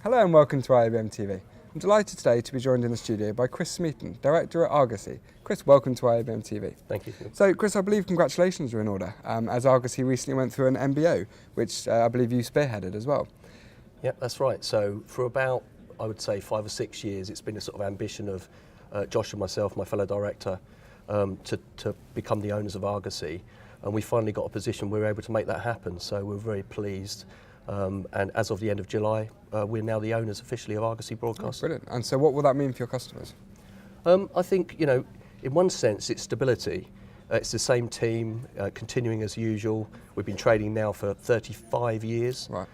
Hello and welcome to IABM TV. I'm delighted today to be joined in the studio by Chris Smeeton, Director at Argosy. Chris, welcome to IABM TV. Thank you. So Chris, I believe congratulations are in order, as Argosy recently went through an MBO, which I believe you spearheaded as well. Yeah, that's right. So for about, I would say, 5 or 6 years, it's been a sort of ambition of Josh and myself, my fellow director, to become the owners of Argosy. And we finally got a position we were able to make that happen. So we're very pleased. And as of the end of July, we're now the owners officially of Argosy Broadcast. Oh, brilliant. And so what will that mean for your customers? I think, you know, in one sense, it's stability. It's the same team, continuing as usual. We've been trading now for 35 years. Right.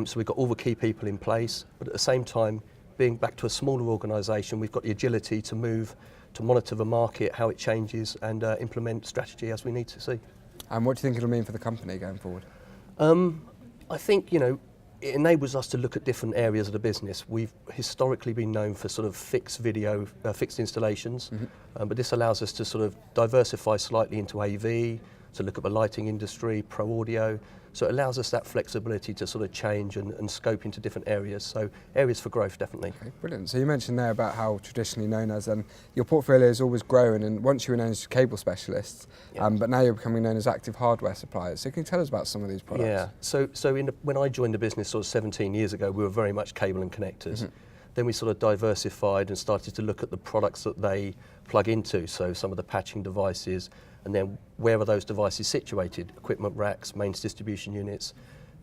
So we've got all the key people in place, but at the same time, being back to a smaller organisation, we've got the agility to move, to monitor the market, how it changes, and implement strategy as we need to see. And what do you think it'll mean for the company going forward? I think, you know, it enables us to look at different areas of the business. We've historically been known for sort of fixed video, fixed installations, but this allows us to sort of diversify slightly into AV, to look at the lighting industry, pro audio. So it allows us that flexibility to sort of change and scope into different areas. So areas for growth, definitely. Okay, brilliant. So you mentioned there about how traditionally known as, your portfolio has always grown, and once you were known as cable specialists, but now you're becoming known as active hardware suppliers. So can you tell us about some of these products? Yeah, so when I joined the business sort of 17 years ago, we were very much cable and connectors. Then we sort of diversified and started to look at the products that they plug into, so some of the patching devices, and then where are those devices situated? Equipment racks, mains distribution units.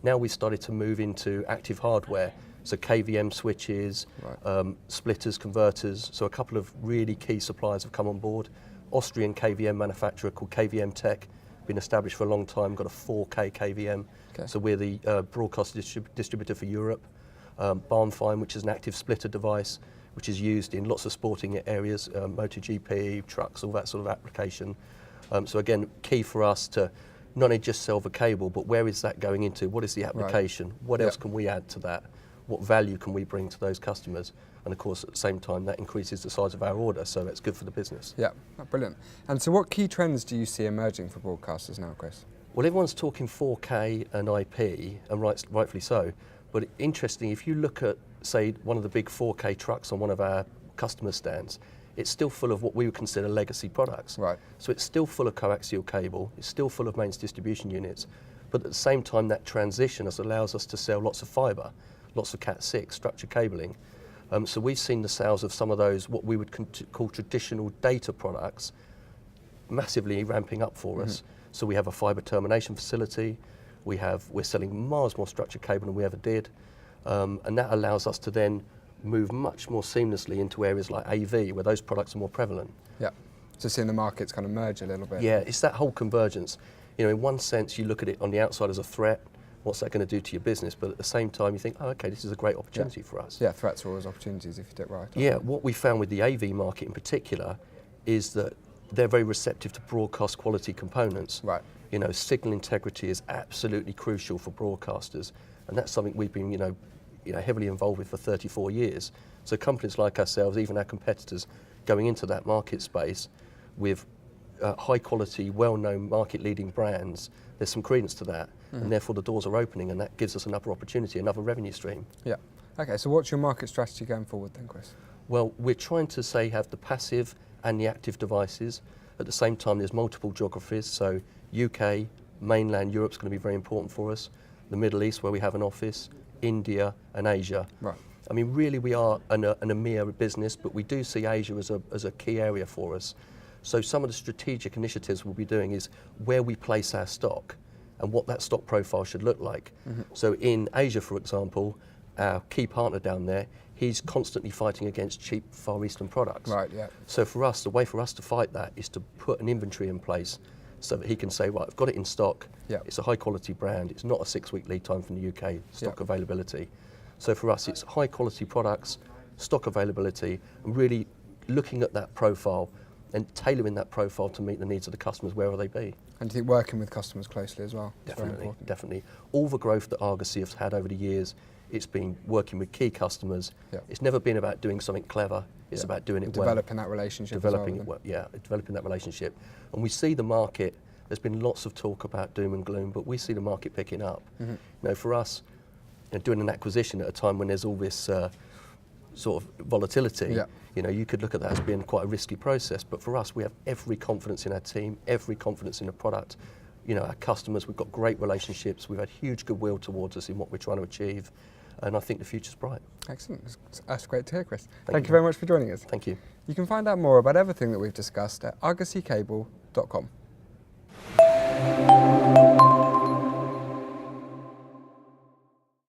Now we started to move into active hardware, so KVM switches, splitters, converters. So a couple of really key suppliers have come on board. Austrian KVM manufacturer called KVM Tech, been established for a long time, got a 4K KVM. Okay. So we're the broadcast distributor for Europe. Barnfine, which is an active splitter device, which is used in lots of sporting areas, MotoGP, trucks, all that sort of application. So again, key for us to not only just sell the cable, but where is that going into? What is the application? What else can we add to that? What value can we bring to those customers? And of course, at the same time, that increases the size of our order, so that's good for the business. Yeah, brilliant. And so what key trends do you see emerging for broadcasters now, Chris? Well, everyone's talking 4K and IP, and rightfully so. But interesting, if you look at, say, one of the big 4K trucks on one of our customer stands, it's still full of what we would consider legacy products. Right. So it's still full of coaxial cable, it's still full of mains distribution units, but at the same time that transition allows us to sell lots of fibre, lots of Cat6, structured cabling. So we've seen the sales of some of those, what we would call traditional data products, massively ramping up for us. So we have a fibre termination facility, we're selling miles more structured cable than we ever did, and that allows us to then move much more seamlessly into areas like AV, where those products are more prevalent. Yeah. So seeing the markets kind of merge a little bit. Yeah, it's that whole convergence. You know, in one sense, you look at it on the outside as a threat. What's that going to do to your business? But at the same time, you think, oh, okay, this is a great opportunity for us. Yeah, threats are always opportunities if you do it right. Yeah, what we found with the AV market in particular is that they're very receptive to broadcast quality components. Right. You know, signal integrity is absolutely crucial for broadcasters, and that's something we've been, heavily involved with for 34 years. So companies like ourselves, even our competitors, going into that market space with high quality, well-known market-leading brands, there's some credence to that, and therefore the doors are opening, and that gives us another opportunity, another revenue stream. Yeah. Okay, so what's your market strategy going forward then, Chris? Well, we're trying to have the passive and the active devices. At the same time, there's multiple geographies, so UK, mainland Europe's going to be very important for us, the Middle East where we have an office, India and Asia. Right. I mean, really we are an EMEA business, but we do see Asia as a key area for us. So some of the strategic initiatives we'll be doing is where we place our stock and what that stock profile should look like. So in Asia, for example, our key partner down there, he's constantly fighting against cheap Far Eastern products. Right, yeah. So for us, the way for us to fight that is to put an inventory in place so that he can say, right, I've got it in stock, it's a high quality brand, it's not a 6-week lead time from the UK stock availability. So for us, it's high quality products, stock availability, and really looking at that profile and tailoring that profile to meet the needs of the customers wherever they be. And do you think working with customers closely as well? Definitely, definitely. All the growth that Argosy has had over the years, it's been working with key customers. It's never been about doing something clever. It's about doing it well. Developing that relationship. Developing that relationship. And we see the market. There's been lots of talk about doom and gloom, but we see the market picking up. You know, for us, doing an acquisition at a time when there's all this sort of volatility, Yeah. you know, you could look at that as being quite a risky process. But for us, we have every confidence in our team, every confidence in the product. You know, our customers, we've got great relationships. We've had huge goodwill towards us in what we're trying to achieve. And I think the future's bright. Excellent. That's great to hear, Chris. Thank Thank you very much for joining us. Thank you. You can find out more about everything that we've discussed at argosyscable.com.